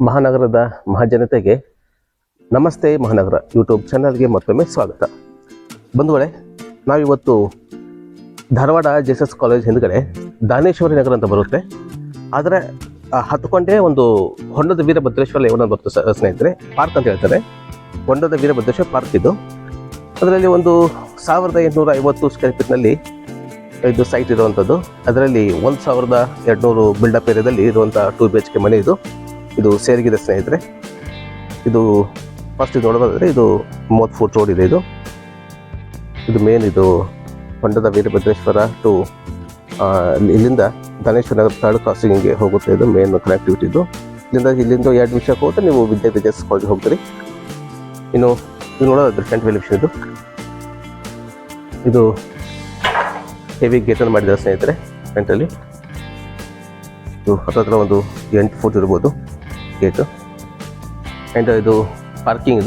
ಮಹಾನಗರದ ಮಹಾಜನತೆಗೆ ನಮಸ್ತೆ ಮಹಾನಗರ ಯೂಟ್ಯೂಬ್ ಚಾನಲ್ಗೆ ಮತ್ತೊಮ್ಮೆ ಸ್ವಾಗತ. ಬಂಧುಗಳೇ, ನಾವಿವತ್ತು ಧಾರವಾಡ ಜೆಎಸ್ಎಸ್ ಕಾಲೇಜ್ ಹಿಂದ್ಗಡೆ ದಾನೇಶ್ವರಿ ನಗರ ಅಂತ ಬರುತ್ತೆ. ಆದರೆ ಹತ್ಕೊಂಡೇ ಒಂದು ಹೊಂಡದ ವೀರಭದ್ರೇಶ್ವರ ಲೇಔಟ್ ಬರುತ್ತೆ ಸ್ನೇಹಿತರೆ. ಪಾರ್ಕ್ ಅಂತ ಹೇಳ್ತಾರೆ, ಹೊಂಡದ ವೀರಭದ್ರೇಶ್ವರ ಪಾರ್ಕ್ ಇದು. ಅದರಲ್ಲಿ ಒಂದು 1850 ಸ್ಕ್ವೇರ್ ಫೀಟ್ನಲ್ಲಿ ಇದು ಸೈಟ್ ಇರುವಂಥದ್ದು. ಅದರಲ್ಲಿ 1200 ಬಿಲ್ಡಪ್ ಏರಿಯಾದಲ್ಲಿ ಇರುವಂಥ 2 BHK ಮನೆ ಇದು ಸೇರಿಗಿದೆ ಸ್ನೇಹಿತರೆ. ಇದು ಫಸ್ಟ್ ಇದು ನೋಡೋದಾದರೆ ಇದು 30 ಫೂಟ್ ರೋಡ್ ಇದೆ. ಇದು ಮೇನ್ ಇದು ಹೊಂಡದ ವೀರಭದ್ರೇಶ್ವರ ಟು ಇಲ್ಲಿಂದ ದಾನೇಶ್ವರ ನಗರ ಥರ್ಡ್ ಕ್ರಾಸಿಂಗಿಗೆ ಹೋಗುತ್ತೆ. ಇದು ಮೇನ್ ಕನೆಕ್ಟಿವಿಟಿ ಇದು. ಇಲ್ಲಿಂದ 2 ನಿಮಿಷಕ್ಕೆ ಹೋಗುತ್ತೆ ನೀವು ವಿದ್ಯಾರ್ಥಿ ಜೆಎಸ್ಎಸ್ ಕಾಲೇಜ್ ಹೋಗ್ತೀರಿ. ಇನ್ನು ಇದು ನೋಡೋದಾದ್ರೆ ಫ್ರಂಟ್ ಎಲಿವೇಷನ್ ಇದು ಹೆವಿ ಗೇಟನ್ನು ಮಾಡಿದ್ದಾರೆ ಸ್ನೇಹಿತರೆ. ಫ್ರಂಟಲ್ಲಿ ಇದು ಹತ್ತಿರ ಒಂದು 8 ಫೂಟ್ ಇರ್ಬೋದು ಗೇಟು. ಆ್ಯಂಡ್ ಇದು ಪಾರ್ಕಿಂಗ್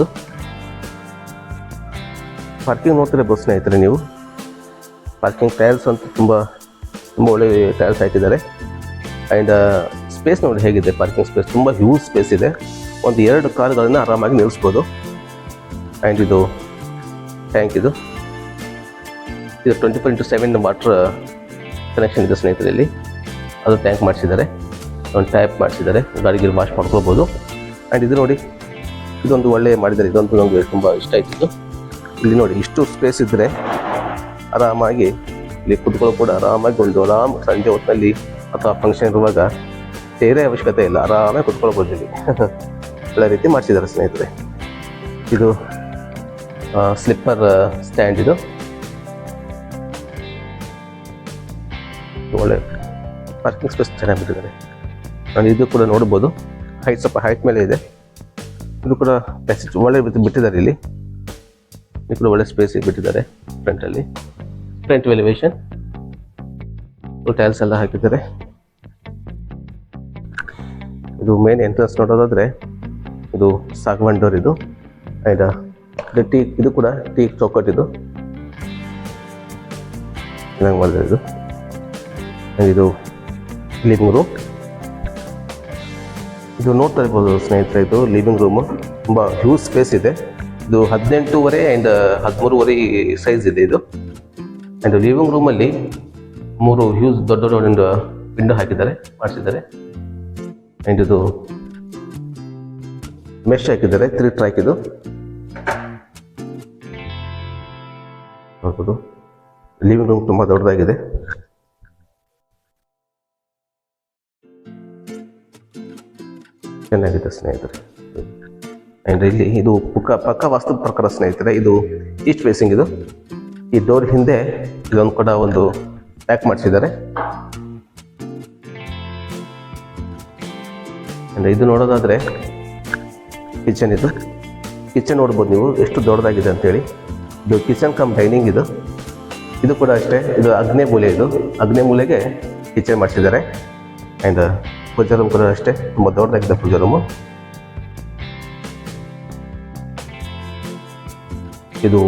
ನೋಡ್ತಿರ್ಬೋದು ಸ್ನೇಹಿತರೆ ನೀವು. ಪಾರ್ಕಿಂಗ್ ಟೈಲ್ಸ್ ಅಂತ ತುಂಬ ಒಳ್ಳೆ ಟೈಲ್ಸ್ ಹಾಕಿದ್ದಾರೆ. ಆ್ಯಂಡ್ ಸ್ಪೇಸ್ ನೋಡಿ ಹೇಗಿದೆ, ಪಾರ್ಕಿಂಗ್ ಸ್ಪೇಸ್ ತುಂಬ ಹ್ಯೂಜ್ ಸ್ಪೇಸ್ ಇದೆ. ಒಂದು 2 ಕಾರ್ಗಳನ್ನು ಆರಾಮಾಗಿ ನಿಲ್ಲಿಸ್ಬೋದು. ಆ್ಯಂಡ್ ಇದು ಟ್ಯಾಂಕ್ ಇದು 24x7 ವಾಟರ್ ಕನೆಕ್ಷನ್ ಇದೆ ಸ್ನೇಹಿತರೆ. ಇಲ್ಲಿ ಅದು ಟ್ಯಾಂಕ್ ಮಾಡಿಸಿದ್ದಾರೆ, ಒಂದು ಟ್ಯಾಪ್ ಮಾಡಿಸಿದ್ದಾರೆ, ಗಾಡಿಗೆ ವಾಶ್ ಮಾಡ್ಕೊಳ್ಬೋದು. ಆ್ಯಂಡ್ ಇದು ನೋಡಿ, ಇದೊಂದು ಒಳ್ಳೆ ಮಾಡಿದ್ದಾರೆ. ಇದೊಂದು ನಮಗೆ ತುಂಬ ಇಷ್ಟ ಆಯ್ತು. ಇಲ್ಲಿ ನೋಡಿ ಇಷ್ಟು ಸ್ಪೇಸ್ ಇದ್ದರೆ ಆರಾಮಾಗಿ ಇಲ್ಲಿ ಕುತ್ಕೊಳ್ಳೋ ಕೂಡ ಆರಾಮಾಗಿ ಸಂಜೆ ಹೊತ್ತಿನಲ್ಲಿ ಅಥವಾ ಫಂಕ್ಷನ್ ಇರುವಾಗ ಸೇರೇ ಅವಶ್ಯಕತೆ ಇಲ್ಲ, ಆರಾಮಾಗಿ ಕುತ್ಕೊಳ್ಬೋದು ಇಲ್ಲಿ. ಒಳ್ಳೆ ರೀತಿ ಮಾಡಿಸಿದ್ದಾರೆ ಸ್ನೇಹಿತರೆ. ಇದು ಸ್ಲಿಪ್ಪರ್ ಸ್ಟ್ಯಾಂಡ್ ಇದು ಒಳ್ಳೆ ಪಾರ್ಕಿಂಗ್ ಸ್ಪೇಸ್ ಚೆನ್ನಾಗಿ ಬಿಟ್ಟಿದ್ದಾರೆ. ನಾನು ಇದು ಕೂಡ ನೋಡ್ಬೋದು, ಸ್ವಲ್ಪ ಹೈಟ್ ಮೇಲೆ ಇದೆ. ಇದು ಕೂಡ ಪ್ಯಾಸೇಜ್ ಒಳ್ಳೆ ಬಿಟ್ಟಿದ್ದಾರೆ. ಇಲ್ಲಿ ಕೂಡ ಒಳ್ಳೆ ಸ್ಪೇಸ್ ಬಿಟ್ಟಿದ್ದಾರೆ. ಫ್ರಂಟಲ್ಲಿ ಫ್ರಂಟ್ ಎಲಿವೇಶನ್ ಟೈಲ್ಸ್ ಎಲ್ಲ ಹಾಕಿದ್ದಾರೆ. ಇದು ಮೇನ್ ಎಂಟ್ರೆನ್ಸ್ ನೋಡೋದಾದ್ರೆ ಇದು ಸಾಗವಾನ್ ಡೋರ್ ಇದು. ಆ್ಯಂಡ್ ಇದು ಕೂಡ ಟೀ ಚೌಕಟ್ ಇದು ಚೆನ್ನಾಗಿ ಮಾಡಿದೆ. ಇದು ಲಿವಿಂಗ್ ರೂಮ್. ಇದು ನೋಡ್ತಾ ಇರ್ಬೋದು ಸ್ನೇಹಿತರೆ, ಇದು ಲಿವಿಂಗ್ ರೂಮು ತುಂಬ ಹ್ಯೂಜ್ ಸ್ಪೇಸ್ ಇದೆ. ಇದು 18 ಆ್ಯಂಡ್ 13 ಸೈಜ್ ಇದೆ ಇದು. ಆ್ಯಂಡ್ ಲಿವಿಂಗ್ ರೂಮಲ್ಲಿ 3 ಹ್ಯೂಜ್ ದೊಡ್ಡ ವಿಂಡೋ ಮಾಡಿಸಿದ್ದಾರೆ. ಆ್ಯಂಡ್ ಇದು ಮೆಶ್ ಹಾಕಿದ್ದಾರೆ, 3 ಟ್ರ್ಯಾಕ್ ಇದು ನೋಡ್ಬೋದು. ಲಿವಿಂಗ್ ರೂಮ್ ತುಂಬ ದೊಡ್ಡದಾಗಿದೆ. ಚೆನ್ನಾಗಿದೆ ಸ್ನೇಹಿತರೆ. ಆ್ಯಂಡ್ ಇಲ್ಲಿ ಇದು ಪಕ್ಕ ವಾಸ್ತು ಪ್ರಕಾರ ಸ್ನೇಹಿತರೆ, ಇದು ಈಸ್ಟ್ ಫೇಸಿಂಗ್ ಇದು. ಈ ಡೋರ್ ಹಿಂದೆ ಇದೊಂದು ಕೂಡ ಒಂದು ಪ್ಯಾಕ್ ಮಾಡಿಸಿದ್ದಾರೆ. ಆ್ಯಂಡ್ ಇದು ನೋಡೋದಾದರೆ ಕಿಚನ್ ನೋಡ್ಬೋದು ನೀವು ಎಷ್ಟು ದೊಡ್ಡದಾಗಿದೆ ಅಂತೇಳಿ. ಇದು ಕಿಚನ್ ಕಮ್ ಡೈನಿಂಗ್ ಇದು ಕೂಡ ಅಷ್ಟೇ. ಇದು ಅಗ್ನೇಯ ಮೂಲೆಗೆ ಕಿಚನ್ ಮಾಡಿಸಿದ್ದಾರೆ. ಆ್ಯಂಡ್ ಪೂಜಾ ರೂಮ್ ಕೂಡ ಅಷ್ಟೇ, ತುಂಬ ದೊಡ್ಡದಾಗಿದೆ ಪೂಜಾ ರೂಮು. ಇದು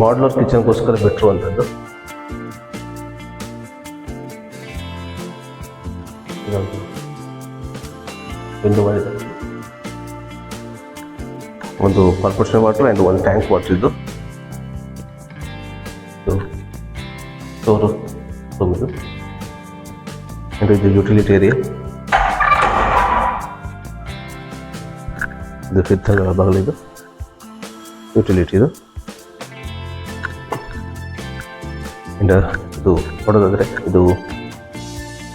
ಮಾಡ್ಯುಲರ್ ಕಿಚನ್ಗೋಸ್ಕರ ಬಿಟ್ಟಿರುವಂಥದ್ದು. ವಿಂಡೋ ಮಾಡಿದ್ದಾರೆ, ಒಂದು ಕಾರ್ಪೊರೇಷನ್ ವಾಟರ್ ಆ್ಯಂಡ್ ಒಂದು ಟ್ಯಾಂಕ್ ವಾಟರ್ ಇದು ಸ್ಟೋರ್ ರೂಮ್ ಇದು. ಆ್ಯಂಡ್ ಇದು ಯುಟಿಲಿಟಿ ಏರಿಯಾ. ಇದು 5th ಬಾಗಿಲು, ಇದು ಯುಟಿಲಿಟಿ ಇದು. ಆ್ಯಂಡ್ ಇದು ನೋಡೋದಾದರೆ ಇದು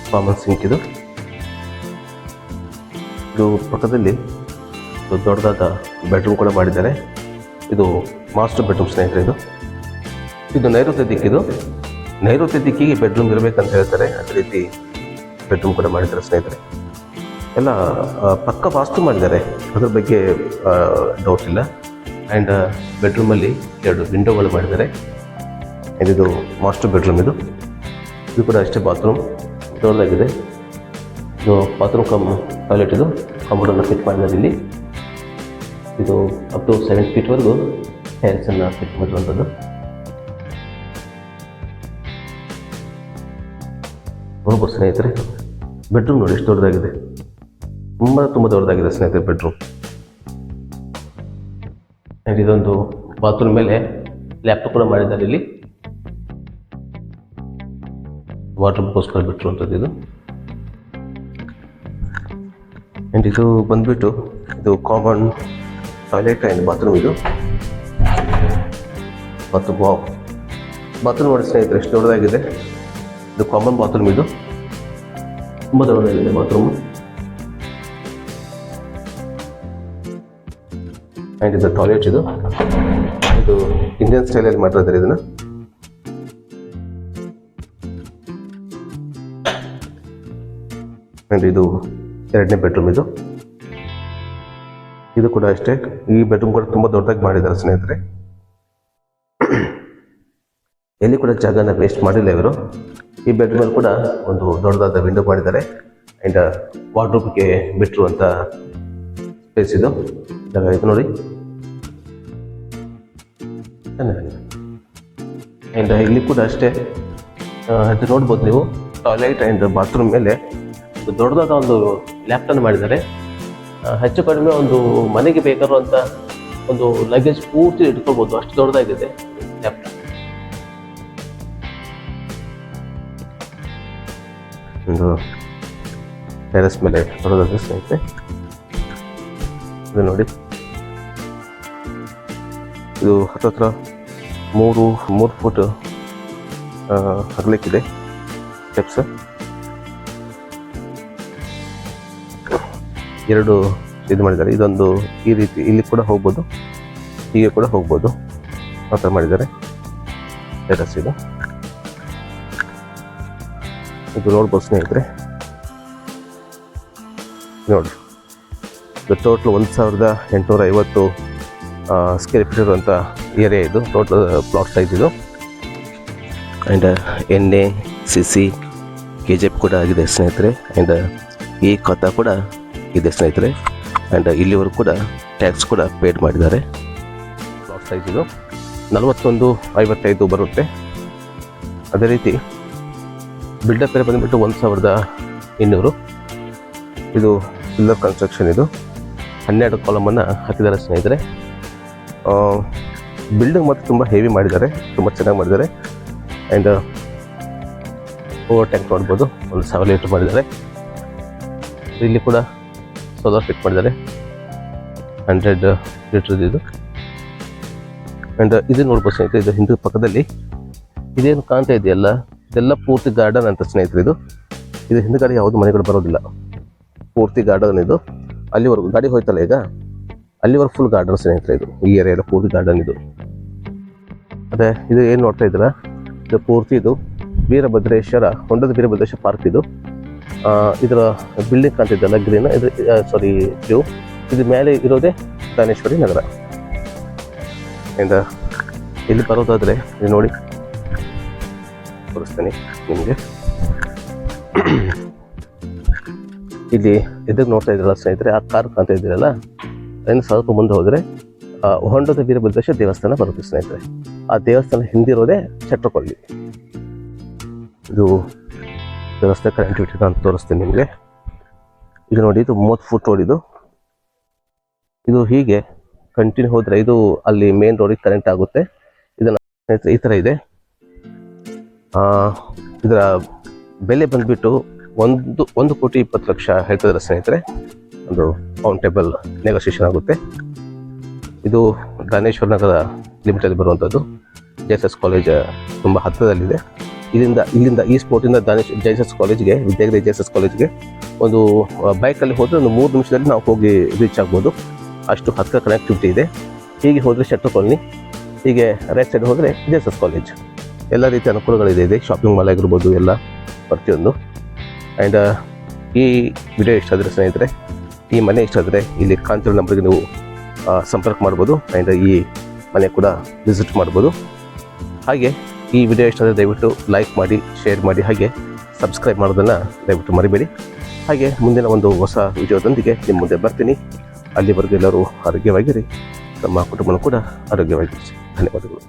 ಕಾಮನ್ ಸಿಂಕ್ ಇದು ಪಕ್ಕದಲ್ಲಿ ದೊಡ್ಡದಾದ ಬೆಡ್ರೂಮ್ ಕೂಡ ಮಾಡಿದ್ದಾರೆ. ಇದು ಮಾಸ್ಟರ್ ಬೆಡ್ರೂಮ್ ಸ್ನೇಹಿತರೆ. ಇದು ನೈಋತ್ಯ ದಿಕ್ಕಿದು. ನೈಋತ್ಯ ದಿಕ್ಕಿಗೆ ಬೆಡ್ರೂಮ್ ಇರಬೇಕಂತ ಹೇಳ್ತಾರೆ, ಅದೇ ರೀತಿ ಬೆಡ್ರೂಮ್ ಕೂಡ ಮಾಡಿದ್ದಾರೆ ಸ್ನೇಹಿತರೆ. ಎಲ್ಲ ಪಕ್ಕ ವಾಸ್ತು ಮಾಡಿದ್ದಾರೆ, ಅದ್ರ ಬಗ್ಗೆ ಡೌಟ್ ಇಲ್ಲ. ಆ್ಯಂಡ್ ಬೆಡ್ರೂಮಲ್ಲಿ 2 ವಿಂಡೋಗಳು ಮಾಡಿದ್ದಾರೆ. ಇದು ಮಾಸ್ಟರ್ ಬೆಡ್ರೂಮ್ ಇದು ಕೂಡ ಅಷ್ಟೇ. ಬಾತ್ರೂಮ್ ದೊಡ್ಡದಾಗಿದೆ. ಇದು ಬಾತ್ರೂಮ್ ಕಮ್ ಟಾಯ್ಲೆಟ್ ಇದು ಕಂಪ್ಯೂಟರ್ನ ಫಿಟ್ ಮಾಡಿದ್ದಾರೆ ಇಲ್ಲಿ. ಇದು ಅಪ್ ಟು 7 ಫೀಟ್ವರೆಗೂ ಟೈಲ್ಸನ್ನು ಫಿಟ್ ಮಾಡಿರುವಂಥದ್ದು. ನೋಡ್ಬೋದು ಸ್ನೇಹಿತರೆ, ಬೆಡ್ರೂಮ್ ನೋಡಿ ಎಷ್ಟು ದೊಡ್ಡದಾಗಿದೆ. ತುಂಬ ದೊಡ್ಡದಾಗಿದೆ ಸ್ನೇಹಿತರೆ ಬೆಡ್ರೂಮ್. ಆ್ಯಂಡ್ ಇದೊಂದು ಬಾತ್ರೂಮ್ ಮೇಲೆ ಲ್ಯಾಪ್ಟಾಪ್ ಕೂಡ ಮಾಡಿದ್ದಾರೆ. ಇಲ್ಲಿ ವಾಟರ್ಗೋಸ್ಕರ ಬಿಟ್ಟಿರುವಂಥದ್ದು ಇದು. ಆ್ಯಂಡ್ ಇದು ಬಂದ್ಬಿಟ್ಟು ಇದು ಕಾಮನ್ ಟಾಯ್ಲೆಟ್ ಆ್ಯಂಡ್ ಬಾತ್ರೂಮ್. ಇದು ಮತ್ತು ಬಾತ್ರೂಮ್ ನೋಡಿ ಸ್ನೇಹಿತರೆ ಎಷ್ಟು ದೊಡ್ಡದಾಗಿದೆ. ಇದು ಕಾಮನ್ ಬಾತ್ರೂಮ್. ಇದು ತುಂಬ ದೊಡ್ಡದಾಗಿದೆ ಬಾತ್ರೂಮ್. ಆ್ಯಂಡ್ ಇದು ಟಾಯ್ಲೆಟ್. ಇದು ಇಂಡಿಯನ್ ಸ್ಟೈಲಲ್ಲಿ ಮಾಡಿರ್ತಾರೆ ಇದನ್ನು. ಆ್ಯಂಡ್ ಇದು 2ನೇ ಬೆಡ್ರೂಮ್. ಇದು ಕೂಡ ಅಷ್ಟೇ. ಈ ಬೆಡ್ರೂಮ್ ಕೂಡ ತುಂಬ ದೊಡ್ಡದಾಗಿ ಮಾಡಿದ್ದಾರೆ ಸ್ನೇಹಿತರೆ. ಎಲ್ಲಿ ಕೂಡ ಜಾಗನ ವೇಸ್ಟ್ ಮಾಡಿಲ್ಲ ಇವರು. ಈ ಬೆಡ್ರೂಮಲ್ಲಿ ಕೂಡ ಒಂದು ದೊಡ್ಡದಾದ ವಿಂಡೋ ಮಾಡಿದ್ದಾರೆ. ಆ್ಯಂಡ್ ವಾರ್ಡ್ರೋಬ್ಗೆ ಬಿಟ್ಟಿರುವಂಥ ಸ್ಪೇಸ್ ಇದು ಜಾಗ ಇದು ನೋಡಿ. ಆ್ಯಂಡ್ ಇಲ್ಲಿ ಕೂಡ ಅಷ್ಟೇ. ಇದು ನೋಡ್ಬೋದು ನೀವು, ಟಾಯ್ಲೆಟ್ ಆ್ಯಂಡ್ ಬಾತ್ರೂಮ್ ಮೇಲೆ ದೊಡ್ಡದಾದ ಒಂದು ಲ್ಯಾಪ್ಟಾಪ್ ಮಾಡಿದ್ದಾರೆ. ಹೆಚ್ಚು ಕಡಿಮೆ ಒಂದು ಮನೆಗೆ ಬೇಕಾಗಿರುವಂಥ ಒಂದು ಲಗೇಜ್ ಪೂರ್ತಿ ಇಟ್ಕೊಳ್ಬೋದು, ಅಷ್ಟು ದೊಡ್ಡದಾಗಿದೆ ಲ್ಯಾಪ್ಟಾಪ್. ಒಂದು ಟೆರೆಸ್ ಮೇಲೆ ದೊಡ್ಡದಾದ ಸ್ನೇಹಿತರೆ ಇದು ನೋಡಿ. ಇದು ಹತ್ತತ್ರ 3 ಫುಟ್ ಅಗಲಕ್ಕಿದೆ ಸ್ಟೆಪ್ಸ್. 2 ಇದು ಮಾಡಿದ್ದಾರೆ. ಇದೊಂದು ಈ ರೀತಿ ಇಲ್ಲಿ ಕೂಡ ಹೋಗ್ಬೋದು, ಹೀಗೆ ಕೂಡ ಹೋಗ್ಬೋದು, ಆ ಥರ ಮಾಡಿದ್ದಾರೆ ಟೆರೆಸ್. ಇದು ನೋಡ್ಬೋದು ಸ್ನೇಹಿತರೆ ನೋಡಿ. ಇದು ಟೋಟಲ್ 1850 ಸ್ಕ್ವೇರ್ ಫೀಟ್ ಇರುವಂಥ ಏರಿಯಾ ಇದು. ಟೋಟಲ್ ಪ್ಲಾಟ್ ಸೈಜ್ ಇದು. ಆ್ಯಂಡ್ ಎಣ್ಣೆ CC KGF ಕೂಡ ಆಗಿದೆ ಸ್ನೇಹಿತರೆ. ಆ್ಯಂಡ್ ಈ ಖಾತಾ ಕೂಡ ಇದೆ ಸ್ನೇಹಿತರೆ. ಆ್ಯಂಡ್ ಇಲ್ಲಿವರೆಗೂ ಕೂಡ ಟ್ಯಾಕ್ಸ್ ಕೂಡ ಪೇಡ್ ಮಾಡಿದ್ದಾರೆ. ಪ್ಲಾಟ್ ಸೈಜ್ ಇದು 4155 ಬರುತ್ತೆ. ಅದೇ ರೀತಿ ಬಿಲ್ಡಪ್ ಏರಿಯಾ ಬಂದುಬಿಟ್ಟು 1200. ಇದು ಪಿಲ್ಲರ್ ಕನ್ಸ್ಟ್ರಕ್ಷನ್. ಇದು 12 ಕಾಲಮನ್ನು ಹಾಕಿದ್ದಾರೆ ಸ್ನೇಹಿತರೆ. ಬಿಲ್ಡಿಂಗ್ ಮತ್ತು ತುಂಬ ಹೆವಿ ಮಾಡಿದ್ದಾರೆ, ತುಂಬ ಚೆನ್ನಾಗಿ ಮಾಡಿದ್ದಾರೆ. ಆ್ಯಂಡ್ ಓವರ್ ಟ್ಯಾಂಕ್ ನೋಡ್ಬೋದು, ಒಂದು 7 ಲೀಟರ್ ಮಾಡಿದ್ದಾರೆ. ಇಲ್ಲಿ ಕೂಡ ಸೋಲಾರ್ ಫಿಟ್ ಮಾಡಿದ್ದಾರೆ, 100 ಲೀಟರ್ ಇದು. ಆ್ಯಂಡ್ ಇದು ನೋಡ್ಬೋದು ಸ್ನೇಹಿತರೆ, ಇದು ಹಿಂದೆ ಪಕ್ಕದಲ್ಲಿ ಇದೇನು ಕಾಣ್ತಾ ಇದೆಯಲ್ಲ, ಇದೆಲ್ಲ ಪೂರ್ತಿ ಗಾರ್ಡನ್ ಅಂತ ಸ್ನೇಹಿತರೆ. ಇದು ಹಿಂದುಗಡೆ ಯಾವುದು ಮನೆಗಳು ಬರೋದಿಲ್ಲ, ಪೂರ್ತಿ ಗಾರ್ಡನ್ ಇದು. ಅಲ್ಲಿವರೆಗೂ ಗಾಡಿ ಹೋಯ್ತಲ್ಲ ಈಗ, ಅಲ್ಲಿವರೆಗೂ ಫುಲ್ ಗಾರ್ಡನ್ ಸ್ನೇಹಿತರೆ. ಈ ಏರಿಯಾ ಎಲ್ಲ ಪೂರ್ತಿ ಗಾರ್ಡನ್ ಇದು. ಅದೇ ಇದು ಏನು ನೋಡ್ತಾ ಇದ್ದೀರಾ, ಇದು ಪೂರ್ತಿ ಇದು ವೀರಭದ್ರೇಶ್ವರ, ಹೊಂಡದ ವೀರಭದ್ರೇಶ್ವರ ಪಾರ್ಕ್ ಇದು. ಇದರ ಬಿಲ್ಡಿಂಗ್ ಕಾಣ್ತಿದ್ದಲ್ಲ ಗ್ರೀನ್, ಇದು ಬ್ಲೂ. ಇದು ಮೇಲೆ ಇರೋದೇ ದಾನೇಶ್ವರಿ ನಗರ. ಆ್ಯಂಡ್ ಇಲ್ಲಿ ಬರೋದಾದರೆ ಇದು ನೋಡಿ ತೋರಿಸ್ತೀನಿ ನಿಮಗೆ. ಇಲ್ಲಿ ಇದಕ್ಕೆ ನೋಡ್ತಾ ಇದ್ದೀರಲ್ಲ ಸ್ನೇಹಿತರೆ, ಆ ಕಾರ್ ಕಾಣ್ತಾ ಇದ್ದೀರಲ್ಲ, ಅದನ್ನು ಸ್ವಲ್ಪ ಮುಂದೆ ಹೋದರೆ ಹೊಂಡದ ವೀರಭದ್ರೇಶ್ವರ ದೇವಸ್ಥಾನ ಬರುತ್ತೆ ಸ್ನೇಹಿತರೆ. ಆ ದೇವಸ್ಥಾನ ಹಿಂದಿರೋದೇ ಚಟ್ರಕೊಳ್ಳಿ. ಇದು ರಸ್ತೆ ಕನೆಕ್ಟಿವಿಟಿ ನಾನು ತೋರಿಸ್ತೀನಿ ನಿಮಗೆ. ಇದು ನೋಡಿ, ಇದು 30 ಫುಟ್ ರೋಡ್. ಇದು ಹೀಗೆ ಕಂಟಿನ್ಯೂ ಹೋದರೆ ಇದು ಅಲ್ಲಿ ಮೇನ್ ರೋಡಿಗೆ ಕನೆಕ್ಟ್ ಆಗುತ್ತೆ. ಇದನ್ನು ಸ್ನೇಹಿತರೆ ಈ ಥರ ಇದೆ. ಇದರ ಬೆಲೆ ಬಂದುಬಿಟ್ಟು 1,20,00,000 ಹೇಳ್ತಿದ್ದಾರೆ ಸ್ನೇಹಿತರೆ. ಒಂದು ಕೌಂಟೇಬಲ್ ನೆಗೋಸಿಯೇಷನ್ ಆಗುತ್ತೆ. ಇದು ದಾನೇಶ್ವರ ನಗರ ಲಿಮಿಟಲ್ಲಿ ಬರುವಂಥದ್ದು. JSS ಕಾಲೇಜ್ ತುಂಬ ಹತ್ತಿರದಲ್ಲಿದೆ. ಇಲ್ಲಿಂದ ಈ ಸ್ಪೋರ್ಟಿಂದ JSS ಕಾಲೇಜ್ಗೆ, ವಿದ್ಯಾಗಿರಿ JSS ಕಾಲೇಜ್ಗೆ ಒಂದು ಬೈಕಲ್ಲಿ ಹೋದರೆ ಒಂದು 3 ನಿಮಿಷದಲ್ಲಿ ನಾವು ಹೋಗಿ ರೀಚ್ ಆಗ್ಬೋದು. ಅಷ್ಟು ಹತ್ತಿರ ಕನೆಕ್ಟಿವಿಟಿ ಇದೆ. ಹೀಗೆ ಹೋದರೆ ಶೆಟ್ರ್ ಕಾಲನಿ, ಹೀಗೆ ರೈಟ್ ಸೈಡ್ ಹೋದರೆ JSS ಕಾಲೇಜ್. ಎಲ್ಲ ರೀತಿಯ ಅನುಕೂಲಗಳಿದೆ. ಇದೆ ಶಾಪಿಂಗ್ ಮಾಲ್ ಆಗಿರ್ಬೋದು, ಎಲ್ಲ ಪ್ರತಿಯೊಂದು. ಆ್ಯಂಡ್ ಈ ವಿಡಿಯೋ ಇಷ್ಟ ಆದರೆ ಸ್ನೇಹಿತರೆ, ಈ ಮನೆ ಇಷ್ಟ ಆದರೆ ಇಲ್ಲಿ ಕಾಂತಿರೋ ನಂಬರ್ಗೆ ನೀವು ಸಂಪರ್ಕ ಮಾಡ್ಬೋದು. ಆ್ಯಂಡ್ ಈ ಮನೆ ಕೂಡ ವಿಸಿಟ್ ಮಾಡ್ಬೋದು. ಹಾಗೆ ಈ ವಿಡಿಯೋ ಇಷ್ಟ ಆದರೆ ದಯವಿಟ್ಟು ಲೈಕ್ ಮಾಡಿ, ಶೇರ್ ಮಾಡಿ, ಹಾಗೆ ಸಬ್ಸ್ಕ್ರೈಬ್ ಮಾಡೋದನ್ನು ದಯವಿಟ್ಟು ಮರಿಬೇಡಿ. ಹಾಗೆ ಮುಂದಿನ ಒಂದು ಹೊಸ ವಿಡಿಯೋದೊಂದಿಗೆ ನಿಮ್ಮ ಮುಂದೆ ಬರ್ತೀನಿ. ಅಲ್ಲಿವರೆಗೂ ಎಲ್ಲರೂ ಆರೋಗ್ಯವಾಗಿರಿ, ನಮ್ಮ ಕುಟುಂಬನೂ ಕೂಡ ಆರೋಗ್ಯವಾಗಿರಿ. ಧನ್ಯವಾದಗಳು.